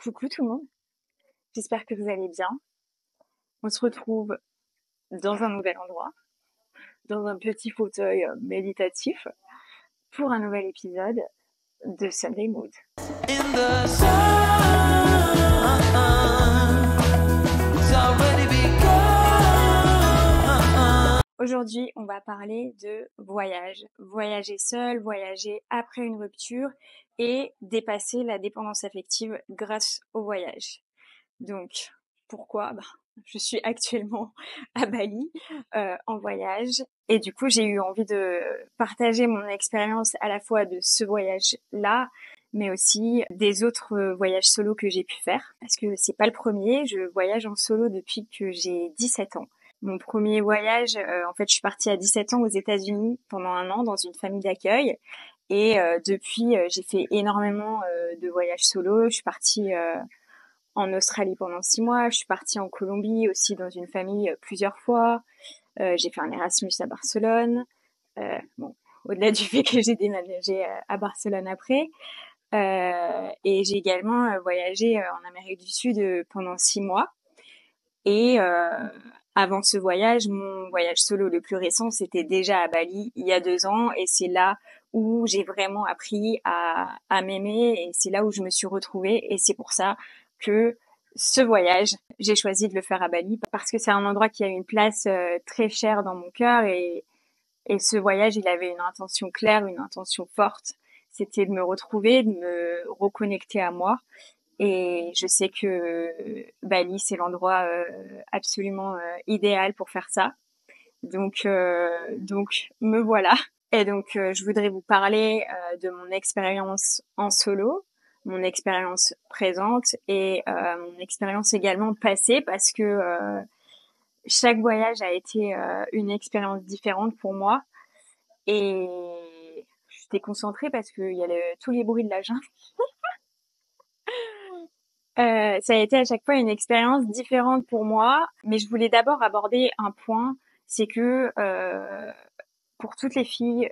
Coucou tout le monde, j'espère que vous allez bien. On se retrouve dans un nouvel endroit, dans un petit fauteuil méditatif, pour un nouvel épisode de Sunday Mood. In the sun, it's already begun. Aujourd'hui, on va parler de voyage. Voyager seul, voyager après une rupture et dépasser la dépendance affective grâce au voyage. Donc, pourquoi ? Je suis actuellement à Bali en voyage et du coup j'ai eu envie de partager mon expérience à la fois de ce voyage-là mais aussi des autres voyages solo que j'ai pu faire parce que c'est pas le premier, je voyage en solo depuis que j'ai 17 ans. Mon premier voyage, en fait je suis partie à 17 ans aux États-Unis pendant un an dans une famille d'accueil et depuis j'ai fait énormément de voyages solo, je suis partie en Australie pendant 6 mois, je suis partie en Colombie aussi dans une famille plusieurs fois. J'ai fait un Erasmus à Barcelone. Bon, au-delà du fait que j'ai déménagé à Barcelone après. Et j'ai également voyagé en Amérique du Sud pendant 6 mois. Et avant ce voyage, mon voyage solo le plus récent, c'était déjà à Bali il y a 2 ans. Et c'est là où j'ai vraiment appris à m'aimer. Et c'est là où je me suis retrouvée. Et c'est pour ça que ce voyage, j'ai choisi de le faire à Bali parce que c'est un endroit qui a une place très chère dans mon cœur et ce voyage, il avait une intention claire, une intention forte. C'était de me retrouver, de me reconnecter à moi. Et je sais que Bali, c'est l'endroit absolument idéal pour faire ça. Donc me voilà. Et donc, je voudrais vous parler de mon expérience en solo, mon expérience présente et mon expérience également passée parce que chaque voyage a été une expérience différente pour moi. Et j'étais concentrée parce qu'il y a tous les bruits de la jungle. Ça a été à chaque fois une expérience différente pour moi, mais je voulais d'abord aborder un point, c'est que pour toutes les filles,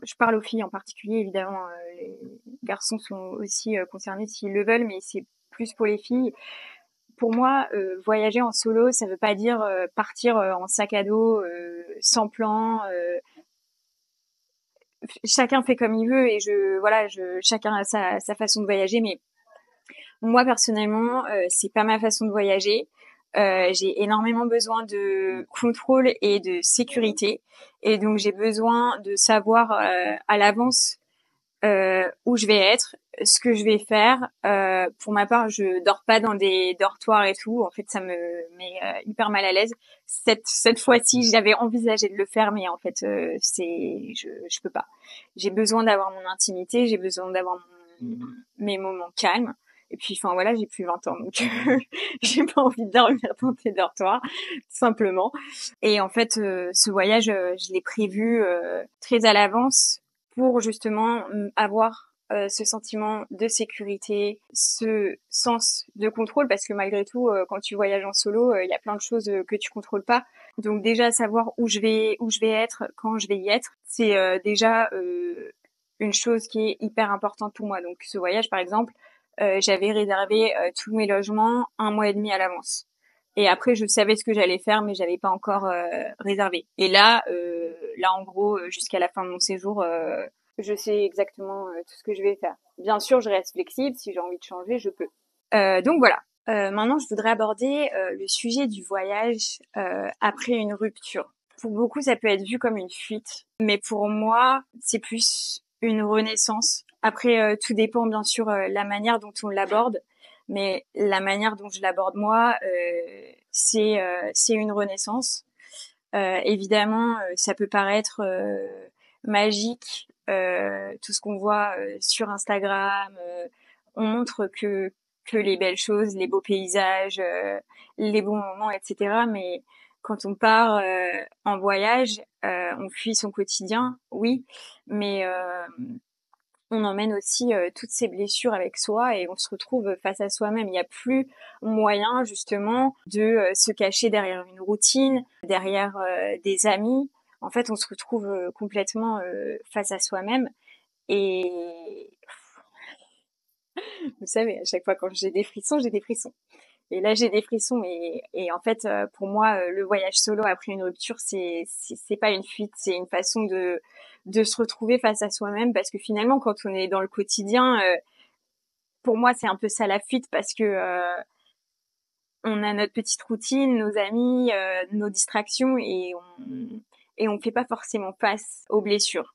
je parle aux filles en particulier, évidemment, les garçons sont aussi concernés s'ils le veulent, mais c'est plus pour les filles. Pour moi, voyager en solo, ça veut pas dire partir en sac à dos, sans plan. Chacun fait comme il veut et chacun a sa façon de voyager, mais moi personnellement, c'est pas ma façon de voyager. J'ai énormément besoin de contrôle et de sécurité, et donc j'ai besoin de savoir à l'avance où je vais être, ce que je vais faire. Pour ma part, je dors pas dans des dortoirs et tout. En fait, ça me met hyper mal à l'aise. Cette fois-ci, j'avais envisagé de le faire, mais en fait, je peux pas. J'ai besoin d'avoir mon intimité, j'ai besoin d'avoir mes moments calmes. Et puis, enfin voilà, j'ai plus 20 ans, donc j'ai pas envie de dormir dans des dortoirs, tout simplement. Et en fait, ce voyage, je l'ai prévu très à l'avance pour justement avoir ce sentiment de sécurité, ce sens de contrôle, parce que malgré tout, quand tu voyages en solo, il y a plein de choses que tu contrôles pas. Donc déjà savoir où je vais être, quand je vais y être, c'est déjà une chose qui est hyper importante pour moi. Donc ce voyage, par exemple, j'avais réservé tous mes logements 1 mois et demi à l'avance. Et après, je savais ce que j'allais faire, mais j'avais pas encore réservé. Et là, en gros, jusqu'à la fin de mon séjour, je sais exactement tout ce que je vais faire. Bien sûr, je reste flexible. Si j'ai envie de changer, je peux. Donc voilà. Maintenant, je voudrais aborder le sujet du voyage après une rupture. Pour beaucoup, ça peut être vu comme une fuite, mais pour moi, c'est plus une renaissance. Après, tout dépend bien sûr la manière dont on l'aborde, mais la manière dont je l'aborde moi, c'est une renaissance. Évidemment, ça peut paraître magique, tout ce qu'on voit sur Instagram. On montre que les belles choses, les beaux paysages, les bons moments, etc. Mais quand on part en voyage, on fuit son quotidien, oui, mais on emmène aussi toutes ces blessures avec soi et on se retrouve face à soi-même. Il n'y a plus moyen justement de se cacher derrière une routine, derrière des amis. En fait, on se retrouve complètement face à soi-même et Vous savez, à chaque fois quand j'ai des frissons, j'ai des frissons. Et là, j'ai des frissons et en fait, pour moi, le voyage solo après une rupture, c'est pas une fuite, c'est une façon de se retrouver face à soi-même parce que finalement, quand on est dans le quotidien, pour moi, c'est un peu ça la fuite parce que on a notre petite routine, nos amis, nos distractions et on fait pas forcément face aux blessures.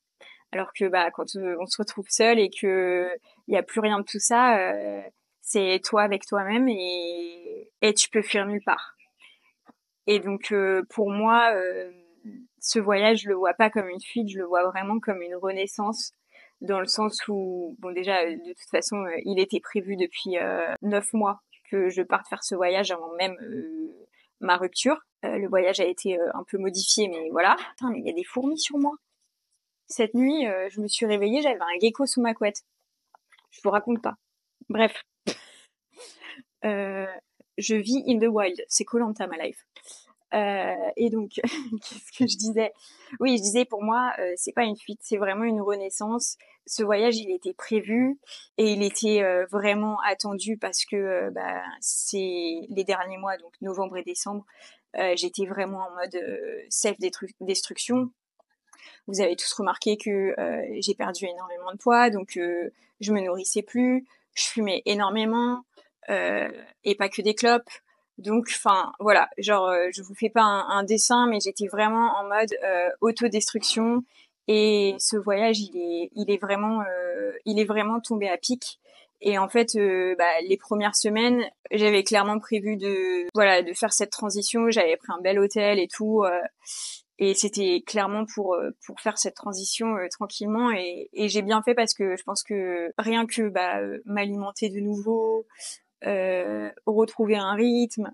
Alors que bah quand on se retrouve seul et que il y a plus rien de tout ça, c'est toi avec toi-même et tu peux fuir nulle part. Et donc pour moi, ce voyage, je le vois pas comme une fuite, je le vois vraiment comme une renaissance dans le sens où bon déjà de toute façon il était prévu depuis 9 mois que je parte faire ce voyage avant même ma rupture. Le voyage a été un peu modifié, mais voilà. Putain, mais il y a des fourmis sur moi. Cette nuit, je me suis réveillée, j'avais un gecko sous ma couette. Je vous raconte pas. Bref, euh, je vis in the wild. C'est Koh-Lanta ma life. Et donc, qu'est-ce que je disais? Oui, je disais pour moi, c'est pas une fuite, c'est vraiment une renaissance. Ce voyage, il était prévu et il était vraiment attendu parce que bah, c'est les derniers mois, donc novembre et décembre. J'étais vraiment en mode self-destruction. Vous avez tous remarqué que j'ai perdu énormément de poids, donc je me nourrissais plus, je fumais énormément et pas que des clopes. Donc, enfin, voilà, genre, je vous fais pas un dessin, mais j'étais vraiment en mode autodestruction. Et ce voyage, il est vraiment tombé à pic. Et en fait, bah, les premières semaines, j'avais clairement prévu voilà, de faire cette transition. J'avais pris un bel hôtel et tout. Et c'était clairement pour faire cette transition tranquillement et j'ai bien fait parce que je pense que rien que bah m'alimenter de nouveau, retrouver un rythme,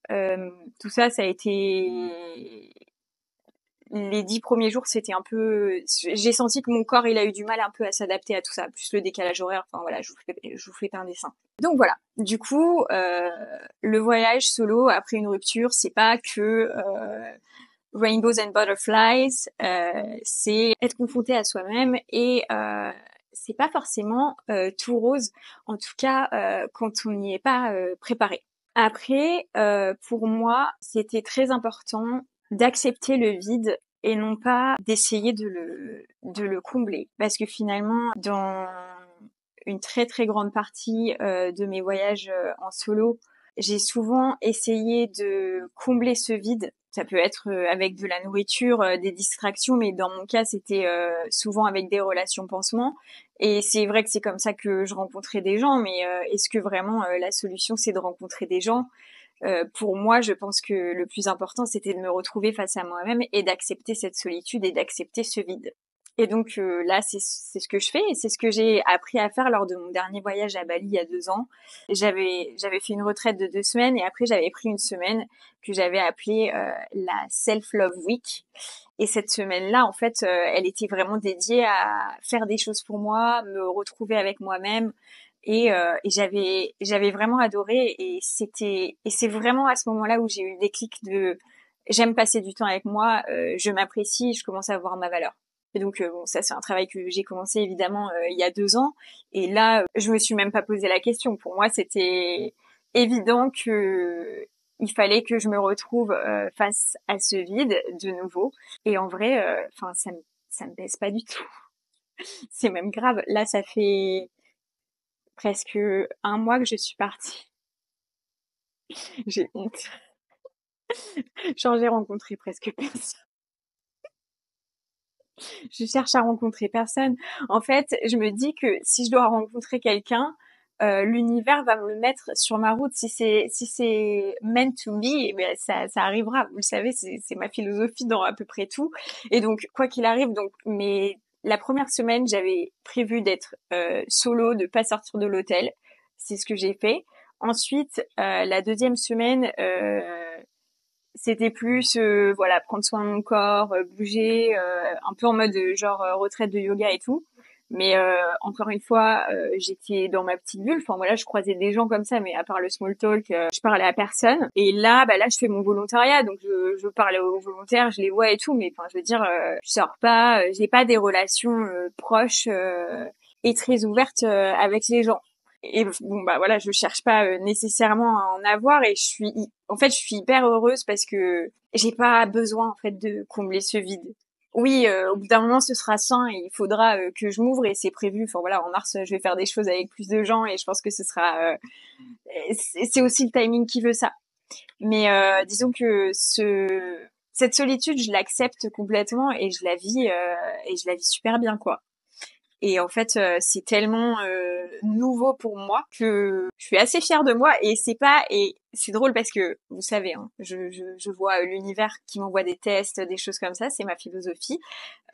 tout ça, ça a été les 10 premiers jours, c'était un peu, j'ai senti que mon corps il a eu du mal un peu à s'adapter à tout ça, plus le décalage horaire. Enfin voilà, je vous fais pas un dessin. Donc voilà. Du coup, le voyage solo après une rupture, c'est pas que Rainbows and Butterflies, c'est être confronté à soi-même et c'est pas forcément tout rose, en tout cas quand on n'y est pas préparé. Après, pour moi, c'était très important d'accepter le vide et non pas d'essayer de le combler, parce que finalement, dans une très très grande partie de mes voyages en solo, j'ai souvent essayé de combler ce vide. Ça peut être avec de la nourriture, des distractions, mais dans mon cas, c'était souvent avec des relations pansements. Et c'est vrai que c'est comme ça que je rencontrais des gens, mais est-ce que vraiment la solution, c'est de rencontrer des gens? Pour moi, je pense que le plus important, c'était de me retrouver face à moi-même et d'accepter cette solitude et d'accepter ce vide. Et donc là, c'est ce que je fais et c'est ce que j'ai appris à faire lors de mon dernier voyage à Bali il y a 2 ans. J'avais fait une retraite de 2 semaines et après j'avais pris une semaine que j'avais appelée la Self Love Week. Et cette semaine-là, en fait, elle était vraiment dédiée à faire des choses pour moi, me retrouver avec moi-même. Et j'avais vraiment adoré et c'est vraiment à ce moment-là où j'ai eu le déclic de j'aime passer du temps avec moi, je m'apprécie, je commence à voir ma valeur. Et donc bon, ça c'est un travail que j'ai commencé évidemment il y a 2 ans et là je me suis même pas posé la question. Pour moi c'était évident que il fallait que je me retrouve face à ce vide de nouveau. Et en vrai, enfin ça me baisse pas du tout. C'est même grave. Là ça fait presque un mois que je suis partie. J'ai honte. Genre j'ai rencontré presque personne. Je cherche à rencontrer personne. En fait, je me dis que si je dois rencontrer quelqu'un, l'univers va me le mettre sur ma route. Si c'est meant to be, eh ben ça arrivera. Vous le savez, c'est ma philosophie dans à peu près tout. Et donc quoi qu'il arrive, donc mais la première semaine, j'avais prévu d'être solo, de pas sortir de l'hôtel. C'est ce que j'ai fait. Ensuite, la deuxième semaine, c'était plus voilà, prendre soin de mon corps, bouger, un peu en mode genre retraite de yoga et tout. Mais encore une fois, j'étais dans ma petite bulle. Enfin voilà, je croisais des gens comme ça, mais à part le small talk, je parlais à personne. Et là, bah là, je fais mon volontariat, donc je parle aux volontaires, je les vois et tout. Mais enfin, je veux dire, je sors pas, j'ai pas des relations proches et très ouvertes avec les gens. Et bon bah voilà, je cherche pas nécessairement à en avoir et je suis hyper heureuse parce que j'ai pas besoin en fait de combler ce vide. Oui, au bout d'un moment ce sera sain et il faudra que je m'ouvre et c'est prévu. Enfin voilà, en mars je vais faire des choses avec plus de gens et je pense que ce sera c'est aussi le timing qui veut ça. Mais disons que cette solitude, je l'accepte complètement et je la vis super bien quoi. Et en fait, c'est tellement nouveau pour moi que je suis assez fière de moi. Et c'est drôle parce que vous savez, hein, je vois l'univers qui m'envoie des tests, des choses comme ça. C'est ma philosophie.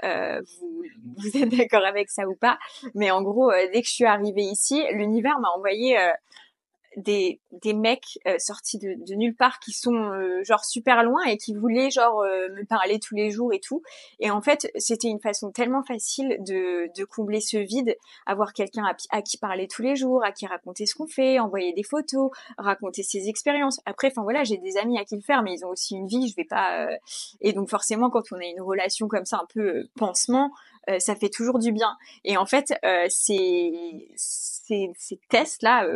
Vous êtes d'accord avec ça ou pas? Mais en gros, dès que je suis arrivée ici, l'univers m'a envoyé des mecs sortis de nulle part qui sont genre super loin et qui voulaient genre me parler tous les jours et tout. Et en fait, c'était une façon tellement facile de combler ce vide, avoir quelqu'un à qui parler tous les jours, à qui raconter ce qu'on fait, envoyer des photos, raconter ses expériences. Après, enfin voilà, j'ai des amis à qui le faire, mais ils ont aussi une vie, je vais pas... Et donc forcément, quand on a une relation comme ça, un peu pansement, ça fait toujours du bien. Et en fait, ces tests-là,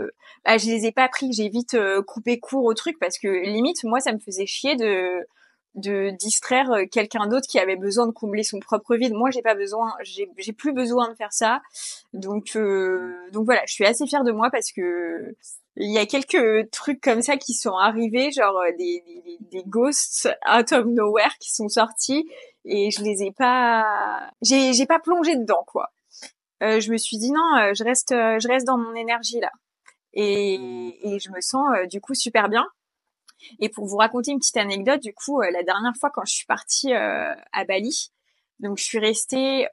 bah, je les ai pas pris, j'ai vite coupé court au truc parce que limite moi ça me faisait chier de distraire quelqu'un d'autre qui avait besoin de combler son propre vide. Moi j'ai pas besoin, j'ai plus besoin de faire ça. Donc voilà, je suis assez fière de moi parce que il y a quelques trucs comme ça qui sont arrivés, genre des ghosts out of nowhere qui sont sortis et je les ai pas j'ai pas plongé dedans quoi. Je me suis dit non, je reste dans mon énergie là et je me sens du coup super bien. Et pour vous raconter une petite anecdote, du coup, la dernière fois quand je suis partie à Bali, donc je suis restée,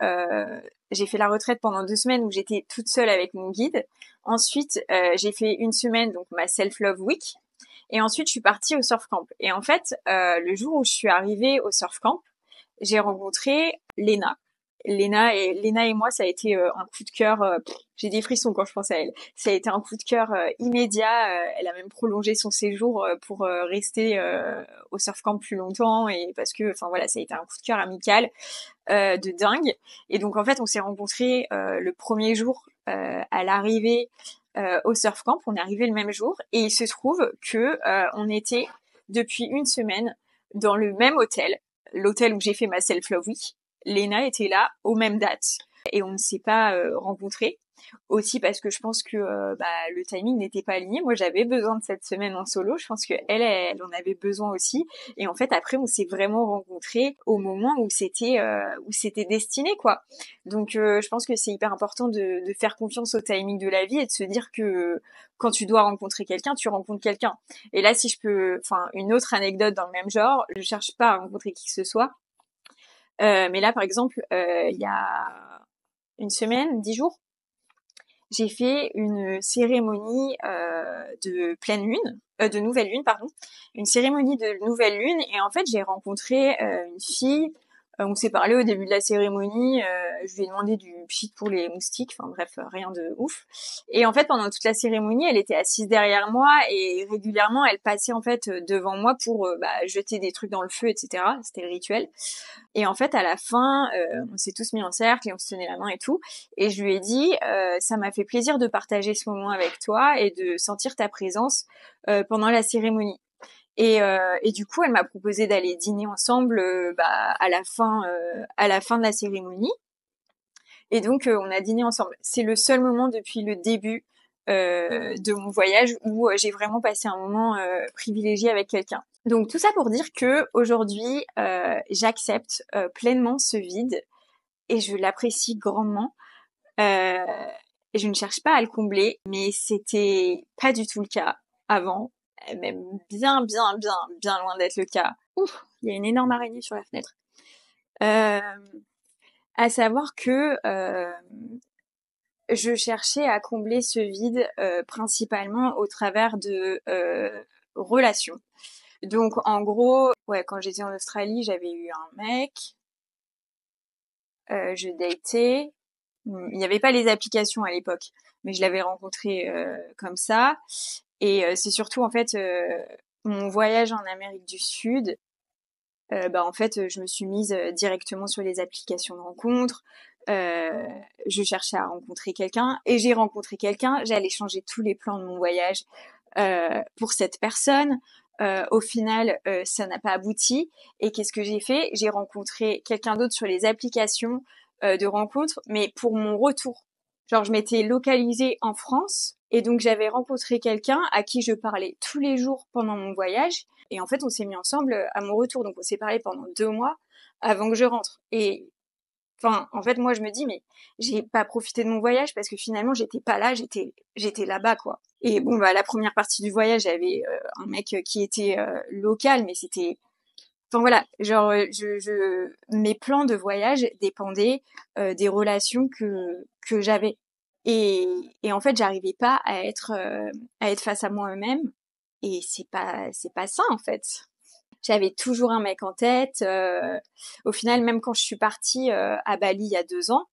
j'ai fait la retraite pendant 2 semaines où j'étais toute seule avec mon guide. Ensuite, j'ai fait une semaine, donc ma self-love week. Et ensuite, je suis partie au surf camp. Et en fait, le jour où je suis arrivée au surf camp, j'ai rencontré Léna. Léna et moi, ça a été un coup de cœur. J'ai des frissons quand je pense à elle. Ça a été un coup de cœur immédiat. Elle a même prolongé son séjour pour rester au surf camp plus longtemps et parce que, enfin voilà, ça a été un coup de cœur amical de dingue. Et donc en fait, on s'est rencontrés le premier jour à l'arrivée au surf camp. On est arrivé le même jour et il se trouve que on était depuis une semaine dans le même hôtel, l'hôtel où j'ai fait ma self-love week. Léna était là aux mêmes dates et on ne s'est pas rencontrés. Aussi parce que je pense que bah, le timing n'était pas aligné. Moi, j'avais besoin de cette semaine en solo. Je pense que elle en avait besoin aussi. Et en fait, après, on s'est vraiment rencontrés au moment où c'était destiné, quoi. Donc, je pense que c'est hyper important de faire confiance au timing de la vie et de se dire que quand tu dois rencontrer quelqu'un, tu rencontres quelqu'un. Et là, si je peux, enfin, une autre anecdote dans le même genre, je cherche pas à rencontrer qui que ce soit. Mais là, par exemple, il y a une semaine, 10 jours, j'ai fait une cérémonie de pleine lune, de nouvelle lune, pardon, une cérémonie de nouvelle lune. Et en fait, j'ai rencontré une fille. On s'est parlé au début de la cérémonie. Je lui ai demandé du pchit pour les moustiques. Enfin bref, rien de ouf. Et en fait, pendant toute la cérémonie, elle était assise derrière moi et régulièrement, elle passait en fait devant moi pour bah, jeter des trucs dans le feu, etc. C'était le rituel. Et en fait, à la fin, on s'est tous mis en cercle et on se tenait la main et tout. Et je lui ai dit, ça m'a fait plaisir de partager ce moment avec toi et de sentir ta présence pendant la cérémonie. Et du coup, elle m'a proposé d'aller dîner ensemble bah, à la fin de la cérémonie. Et donc, on a dîné ensemble. C'est le seul moment depuis le début de mon voyage où j'ai vraiment passé un moment privilégié avec quelqu'un. Donc tout ça pour dire que aujourd'hui, j'accepte pleinement ce vide et je l'apprécie grandement. Euh, et je ne cherche pas à le combler, mais c'était pas du tout le cas avant, même bien loin d'être le cas. Ouf, il y a une énorme araignée sur la fenêtre. Euh, à savoir que je cherchais à combler ce vide principalement au travers de relations. Donc en gros, ouais, quand j'étais en Australie, j'avais eu un mec, je datais. Il n'y avait pas les applications à l'époque, mais je l'avais rencontré comme ça. Et c'est surtout en fait mon voyage en Amérique du Sud. Bah en fait, je me suis mise directement sur les applications de rencontres. je cherchais à rencontrer quelqu'un et j'ai rencontré quelqu'un. J'allais changer tous les plans de mon voyage pour cette personne. Au final, ça n'a pas abouti. Et qu'est-ce que j'ai fait? J'ai rencontré quelqu'un d'autre sur les applications de rencontres, mais pour mon retour. Genre, je m'étais localisée en France et donc j'avais rencontré quelqu'un à qui je parlais tous les jours pendant mon voyage. Et en fait, on s'est mis ensemble à mon retour. Donc, on s'est parlé pendant 2 mois avant que je rentre. Et enfin, en fait, moi, je me dis, mais j'ai pas profité de mon voyage parce que finalement, j'étais pas là, j'étais là-bas, quoi. Et bon, bah, la première partie du voyage, j'avais un mec qui était local, mais c'était, enfin voilà, genre, mes plans de voyage dépendaient des relations que j'avais. Et en fait, j'arrivais pas à être face à moi-même. Et c'est pas ça, en fait. J'avais toujours un mec en tête. Au final, même quand je suis partie à Bali il y a 2 ans,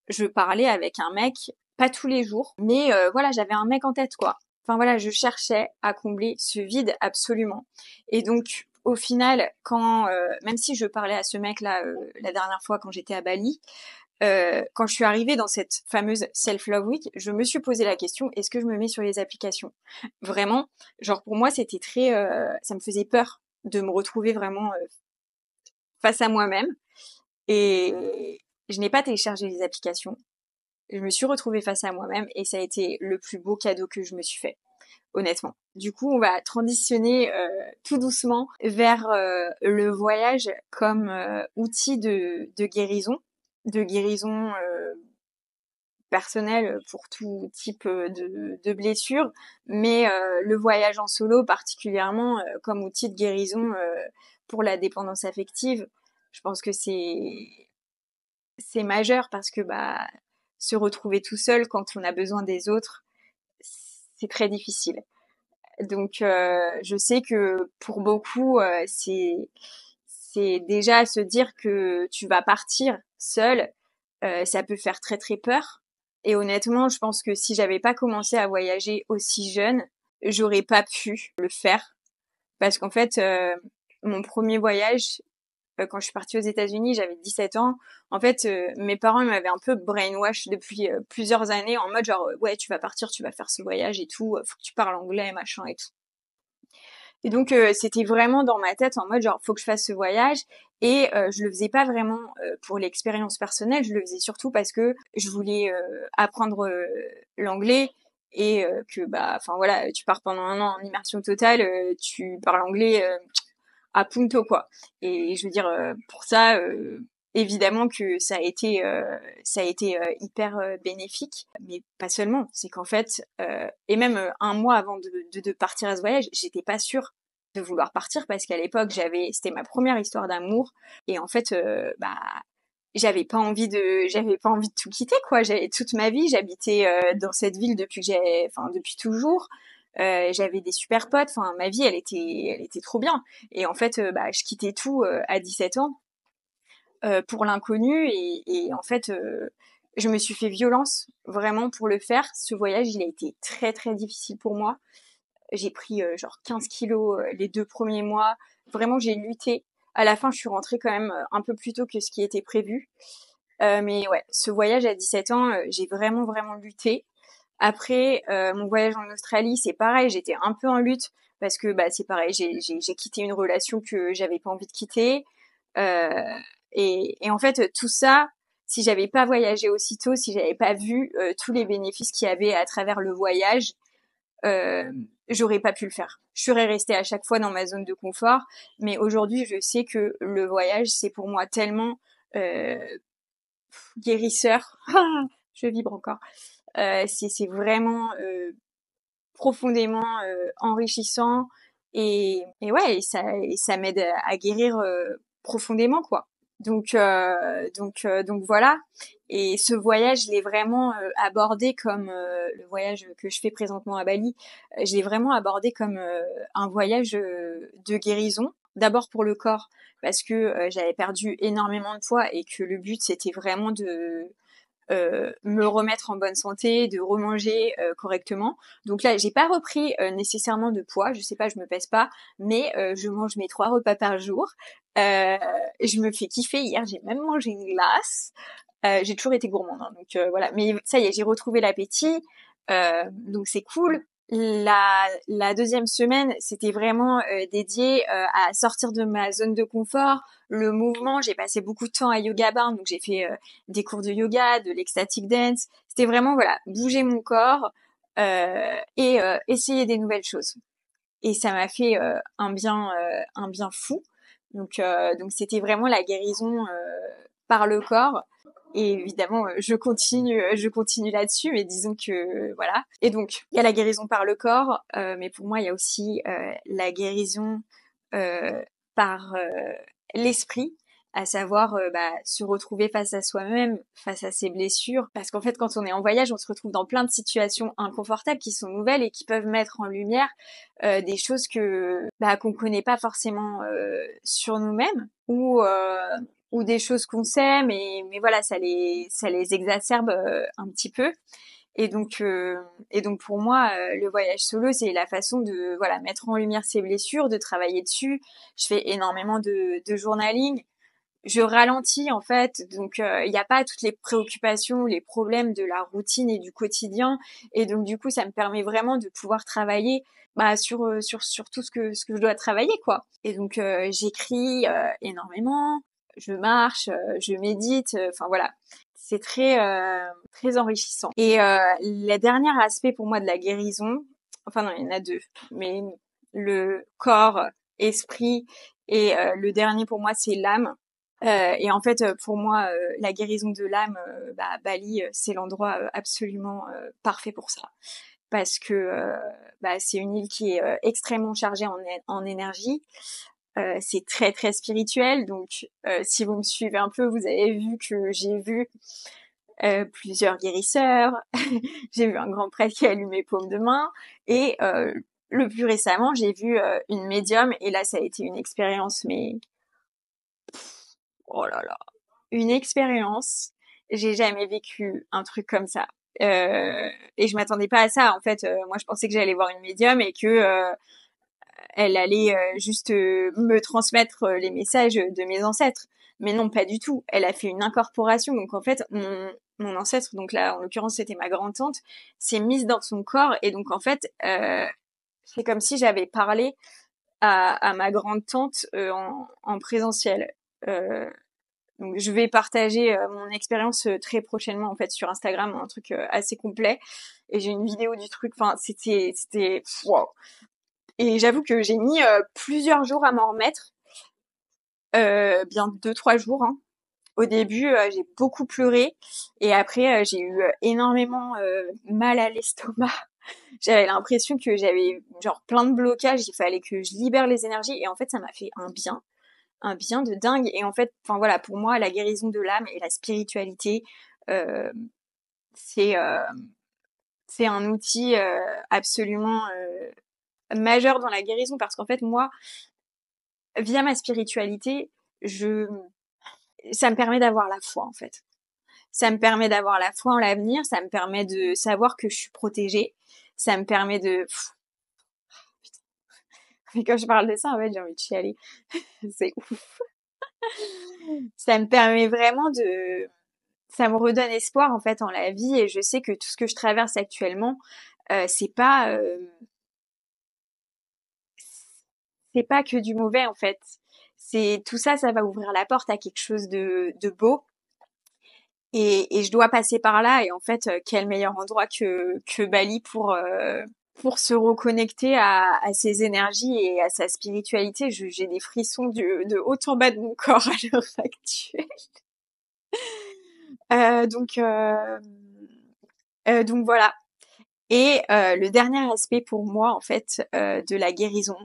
je parlais avec un mec, pas tous les jours, mais voilà, j'avais un mec en tête, quoi. Enfin voilà, je cherchais à combler ce vide absolument. Et donc, au final, quand même si je parlais à ce mec-là la dernière fois quand j'étais à Bali, quand je suis arrivée dans cette fameuse Self-Love Week, je me suis posé la question, est-ce que je me mets sur les applications? Vraiment, genre pour moi, c'était très... ça me faisait peur de me retrouver vraiment face à moi-même. Et je n'ai pas téléchargé les applications. Je me suis retrouvée face à moi-même et ça a été le plus beau cadeau que je me suis fait, honnêtement. Du coup, on va transitionner tout doucement vers le voyage comme outil de guérison, personnelle pour tout type de blessure, mais le voyage en solo particulièrement comme outil de guérison pour la dépendance affective. Je pense que c'est majeur parce que bah se retrouver tout seul quand on a besoin des autres, c'est très difficile. Donc je sais que pour beaucoup c'est déjà se dire que tu vas partir seul, ça peut faire très très peur. Et honnêtement, je pense que si j'avais pas commencé à voyager aussi jeune, j'aurais pas pu le faire parce qu'en fait mon premier voyage quand je suis partie aux États-Unis, j'avais 17 ans. En fait, mes parents ils m'avaient un peu brainwash depuis plusieurs années en mode genre ouais, tu vas partir, tu vas faire ce voyage et tout, faut que tu parles anglais, machin et tout. Et donc c'était vraiment dans ma tête en mode genre faut que je fasse ce voyage et je le faisais pas vraiment pour l'expérience personnelle, je le faisais surtout parce que je voulais apprendre l'anglais et que bah enfin voilà, tu pars pendant un an en immersion totale, tu parles anglais à punto quoi. Et je veux dire pour ça évidemment que ça a été hyper bénéfique, mais pas seulement. C'est qu'en fait, et même un mois avant de partir à ce voyage, j'étais pas sûre de vouloir partir parce qu'à l'époque c'était ma première histoire d'amour et en fait, bah j'avais pas envie de tout quitter quoi. J'avais toute ma vie, j'habitais dans cette ville depuis toujours. J'avais des super potes. Enfin, ma vie, elle était trop bien. Et en fait, bah, je quittais tout à 17 ans pour l'inconnu et en fait je me suis fait violence vraiment pour le faire. Ce voyage il a été très très difficile pour moi. J'ai pris genre 15 kilos les 2 premiers mois. Vraiment j'ai lutté. À la fin je suis rentrée quand même un peu plus tôt que ce qui était prévu. Mais ouais, ce voyage à 17 ans j'ai vraiment vraiment lutté. Après mon voyage en Australie c'est pareil, j'étais un peu en lutte parce que bah c'est pareil, j'ai quitté une relation que j'avais pas envie de quitter. Euh, et en fait, tout ça, si j'avais pas voyagé aussitôt, si j'avais pas vu tous les bénéfices qu'il y avait à travers le voyage, euh, j'aurais pas pu le faire. Je serais restée à chaque fois dans ma zone de confort, mais aujourd'hui, je sais que le voyage, c'est pour moi tellement euh, guérisseur. Je vibre encore. C'est vraiment profondément enrichissant et ouais, et ça m'aide à guérir profondément quoi. Donc voilà. Et ce voyage, je l'ai vraiment abordé comme le voyage que je fais présentement à Bali. Je l'ai vraiment abordé comme un voyage de guérison. D'abord pour le corps, parce que j'avais perdu énormément de poids et que le but c'était vraiment de me remettre en bonne santé, de remanger correctement. Donc là, j'ai pas repris nécessairement de poids, je sais pas, je me pèse pas, mais je mange mes 3 repas par jour. Je me fais kiffer. Hier, j'ai même mangé une glace. J'ai toujours été gourmande, hein, donc voilà. Mais ça y est, j'ai retrouvé l'appétit, donc c'est cool. La deuxième semaine, c'était vraiment dédié à sortir de ma zone de confort, le mouvement. J'ai passé beaucoup de temps à Yoga Barn, donc j'ai fait des cours de yoga, de l'ecstatic dance. C'était vraiment voilà, bouger mon corps et essayer des nouvelles choses. Et ça m'a fait un bien fou. Donc c'était vraiment la guérison par le corps. Et évidemment, je continue là-dessus, mais disons que voilà. Et donc, il y a la guérison par le corps, mais pour moi, il y a aussi la guérison par l'esprit, à savoir se retrouver face à soi-même, face à ses blessures. Parce qu'en fait, quand on est en voyage, on se retrouve dans plein de situations inconfortables qui sont nouvelles et qui peuvent mettre en lumière des choses que qu'on connaît pas forcément sur nous-mêmes ou des choses qu'on sait, mais voilà, ça les exacerbe un petit peu. Et donc pour moi, le voyage solo, c'est la façon de voilà mettre en lumière ses blessures, de travailler dessus. Je fais énormément de journaling. Je ralentis en fait, donc il n'y a pas toutes les préoccupations, les problèmes de la routine et du quotidien. Et donc du coup, ça me permet vraiment de pouvoir travailler sur tout ce que je dois travailler quoi. Et donc j'écris énormément, je marche, je médite, enfin voilà. C'est très enrichissant. Et le dernier aspect pour moi de la guérison, enfin non, il y en a deux, mais le corps, esprit et le dernier pour moi c'est l'âme. Et en fait, pour moi, la guérison de l'âme, Bali, c'est l'endroit absolument parfait pour ça, parce que c'est une île qui est extrêmement chargée en énergie. C'est très très spirituel, donc si vous me suivez un peu, vous avez vu que j'ai vu plusieurs guérisseurs, j'ai vu un grand prêtre qui a lu mes paumes de main, et le plus récemment, j'ai vu une médium, et là, ça a été une expérience, mais oh là là, une expérience. J'ai jamais vécu un truc comme ça. Et je m'attendais pas à ça. En fait, moi, je pensais que j'allais voir une médium et que elle allait juste me transmettre les messages de mes ancêtres. Mais non, pas du tout. Elle a fait une incorporation. Donc en fait, mon ancêtre, donc là, en l'occurrence, c'était ma grand-tante, s'est mise dans son corps. Et donc en fait, c'est comme si j'avais parlé à ma grande-tante en présentiel. Donc je vais partager mon expérience très prochainement en fait sur Instagram, un truc assez complet. Et j'ai une vidéo du truc. Enfin, c'était wow. Et j'avoue que j'ai mis plusieurs jours à m'en remettre, bien 2-3 jours. Hein. Au début, j'ai beaucoup pleuré et après j'ai eu énormément mal à l'estomac. J'avais l'impression que j'avais genre plein de blocages. Il fallait que je libère les énergies et en fait ça m'a fait un bien de dingue. Et en fait, enfin voilà, pour moi, la guérison de l'âme et la spiritualité, euh, c'est euh, c'est un outil absolument majeur dans la guérison parce qu'en fait, moi, via ma spiritualité, ça me permet d'avoir la foi en fait. Ça me permet d'avoir la foi en l'avenir, ça me permet de savoir que je suis protégée, ça me permet de... Mais quand je parle de ça, en fait, j'ai envie de chialer. C'est ouf. Ça me permet vraiment ça me redonne espoir en fait en la vie et je sais que tout ce que je traverse actuellement c'est pas que du mauvais en fait. C'est tout ça, ça va ouvrir la porte à quelque chose de beau et je dois passer par là et en fait quel meilleur endroit que Bali pour se reconnecter à ses énergies et à sa spiritualité. J'ai des frissons de haut en bas de mon corps à l'heure actuelle. Euh, donc euh, donc voilà. Et le dernier aspect pour moi, en fait, de la guérison,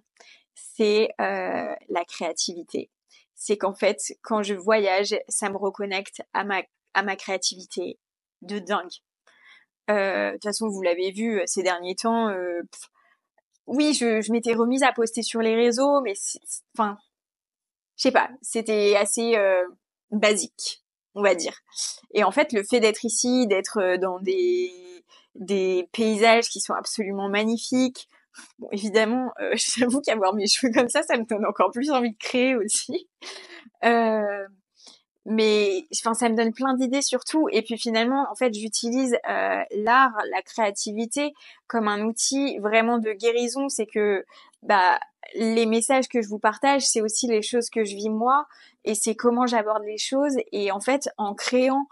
c'est la créativité. C'est qu'en fait, quand je voyage, ça me reconnecte à ma créativité de dingue. De toute façon, vous l'avez vu ces derniers temps. Oui, je m'étais remise à poster sur les réseaux, mais enfin, je sais pas, c'était assez basique, on va dire. Et en fait, le fait d'être ici, d'être dans des paysages qui sont absolument magnifiques. Bon, évidemment, j'avoue qu'avoir mes cheveux comme ça me donne encore plus envie de créer aussi. Euh, mais enfin ça me donne plein d'idées surtout. Et puis finalement en fait j'utilise l'art, la créativité comme un outil vraiment de guérison. C'est que bah les messages que je vous partage, c'est aussi les choses que je vis moi, et c'est comment j'aborde les choses. Et en fait en créant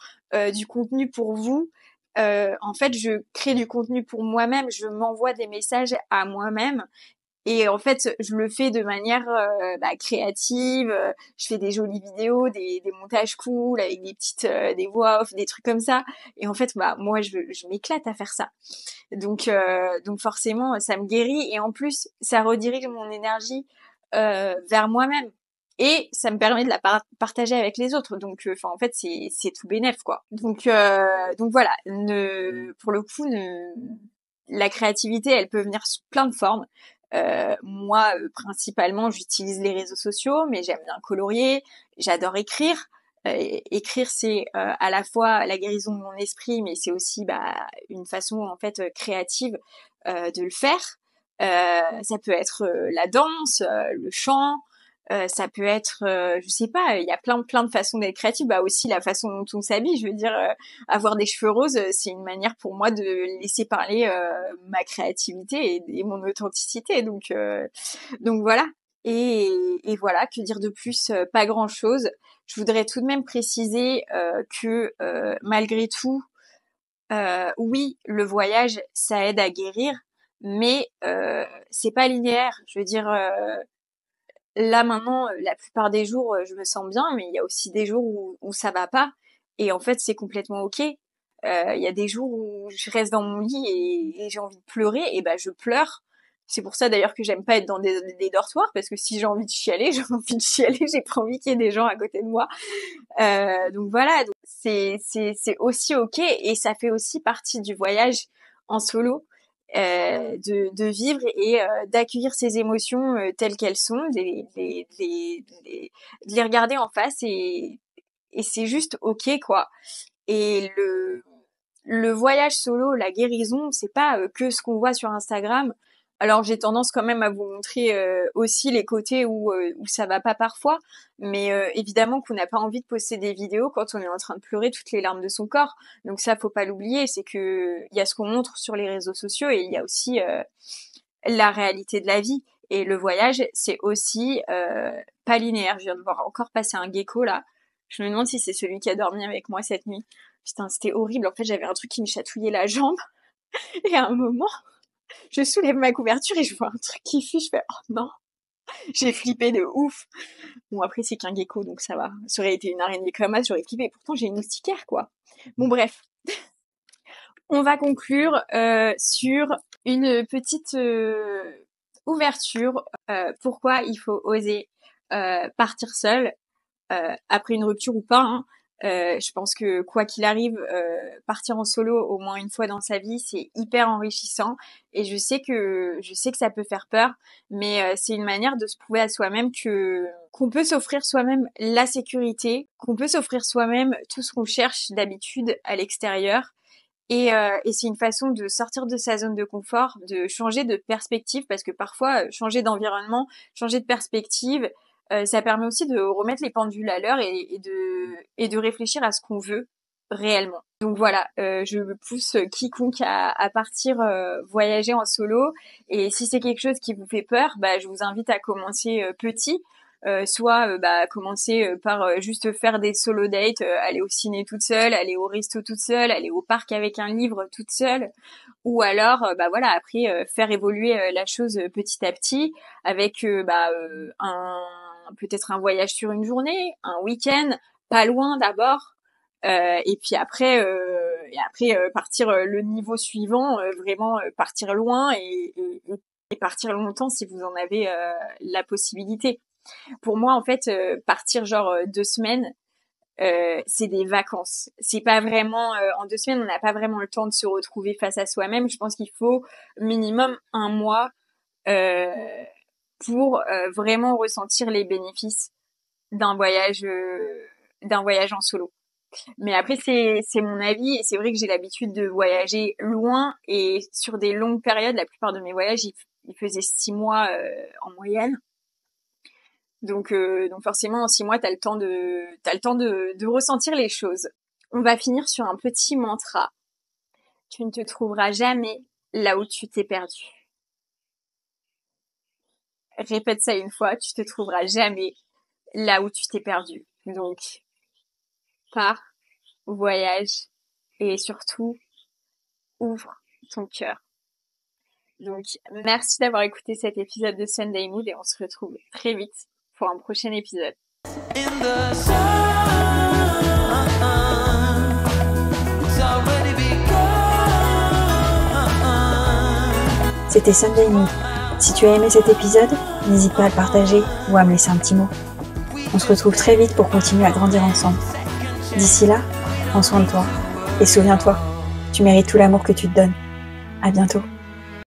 du contenu pour vous, en fait je crée du contenu pour moi-même, je m'envoie des messages à moi-même. Et en fait, je le fais de manière créative. Je fais des jolies vidéos, des montages cool avec des petites, des voix off, des trucs comme ça. Et en fait, bah moi, je m'éclate à faire ça. Donc forcément, ça me guérit. Et en plus, ça redirige mon énergie vers moi-même. Et ça me permet de la partager avec les autres. Donc, enfin, en fait, c'est tout bénef, quoi. Donc voilà. Pour le coup, la créativité, elle peut venir sous plein de formes. Moi, principalement, j'utilise les réseaux sociaux, mais j'aime bien colorier, j'adore écrire. Écrire, c'est à la fois la guérison de mon esprit, mais c'est aussi une façon en fait créative de le faire. Ça peut être la danse, le chant, ça peut être, je sais pas, il y a plein de façons d'être créatif. Bah aussi la façon dont on s'habille. Je veux dire, avoir des cheveux roses, c'est une manière pour moi de laisser parler ma créativité et mon authenticité. Donc voilà. Et voilà, que dire de plus? Pas grand-chose. Je voudrais tout de même préciser que malgré tout, oui, le voyage, ça aide à guérir, mais c'est pas linéaire. Je veux dire, là maintenant, la plupart des jours, je me sens bien, mais il y a aussi des jours où ça va pas. Et en fait, c'est complètement ok. Il y a des jours où je reste dans mon lit et j'ai envie de pleurer, et ben je pleure. C'est pour ça d'ailleurs que j'aime pas être dans des dortoirs, parce que si j'ai envie de chialer, j'ai envie de chialer, j'ai pas envie qu'il y ait des gens à côté de moi. Donc voilà, donc c'est aussi ok, et ça fait aussi partie du voyage en solo, de vivre et d'accueillir ses émotions telles qu'elles sont, de les regarder en face, et c'est juste ok quoi. Et le voyage solo, la guérison, c'est pas que ce qu'on voit sur Instagram. Alors j'ai tendance quand même à vous montrer aussi les côtés où ça va pas parfois, mais évidemment qu'on n'a pas envie de poster des vidéos quand on est en train de pleurer toutes les larmes de son corps. Donc ça, faut pas l'oublier, c'est que il y a ce qu'on montre sur les réseaux sociaux, et il y a aussi la réalité de la vie. Et le voyage, c'est aussi pas linéaire. Je viens de voir encore passer un gecko là. Je me demande si c'est celui qui a dormi avec moi cette nuit. Putain, c'était horrible. En fait, j'avais un truc qui me chatouillait la jambe. Et à un moment, je soulève ma couverture et je vois un truc qui fuit. Je fais, oh non. J'ai flippé de ouf. Bon, après, c'est qu'un gecko, donc ça va. Ça aurait été une araignée comme ça, j'aurais flippé. Pourtant, j'ai une moustiquaire, quoi. Bon, bref. On va conclure sur une petite ouverture. Pourquoi il faut oser partir seul après une rupture ou pas, hein. Je pense que quoi qu'il arrive, partir en solo au moins une fois dans sa vie, c'est hyper enrichissant. Et je sais que ça peut faire peur, mais c'est une manière de se prouver à soi-même que qu'on peut s'offrir soi-même la sécurité, qu'on peut s'offrir soi-même tout ce qu'on cherche d'habitude à l'extérieur. Et c'est une façon de sortir de sa zone de confort, de changer de perspective, parce que parfois, changer d'environnement, changer de perspective, ça permet aussi de remettre les pendules à l'heure, et de réfléchir à ce qu'on veut réellement. Donc voilà, je pousse quiconque à partir voyager en solo. Et si c'est quelque chose qui vous fait peur, je vous invite à commencer petit. Soit commencer par juste faire des solo dates, aller au ciné toute seule, aller au resto toute seule, aller au parc avec un livre toute seule, ou alors voilà, après faire évoluer la chose petit à petit avec un peut-être un voyage sur une journée, un week-end, pas loin d'abord, et puis après partir le niveau suivant, vraiment partir loin, et partir longtemps si vous en avez la possibilité. Pour moi, en fait, partir genre 2 semaines, c'est des vacances. C'est pas vraiment en 2 semaines, on n'a pas vraiment le temps de se retrouver face à soi-même. Je pense qu'il faut minimum un mois euh, pour vraiment ressentir les bénéfices d'un voyage en solo. Mais après, c'est mon avis, et c'est vrai que j'ai l'habitude de voyager loin et sur des longues périodes. La plupart de mes voyages, ils faisaient 6 mois en moyenne. Donc forcément, en 6 mois, t'as le temps de ressentir les choses. On va finir sur un petit mantra. Tu ne te trouveras jamais là où tu t'es perdu. Répète ça une fois, tu te trouveras jamais là où tu t'es perdu. Donc, pars, voyage et surtout, ouvre ton cœur. Donc, merci d'avoir écouté cet épisode de Sunday Mood et on se retrouve très vite pour un prochain épisode. C'était Sunday Mood. Si tu as aimé cet épisode, n'hésite pas à le partager ou à me laisser un petit mot. On se retrouve très vite pour continuer à grandir ensemble. D'ici là, prends soin de toi et souviens-toi, tu mérites tout l'amour que tu te donnes. À bientôt.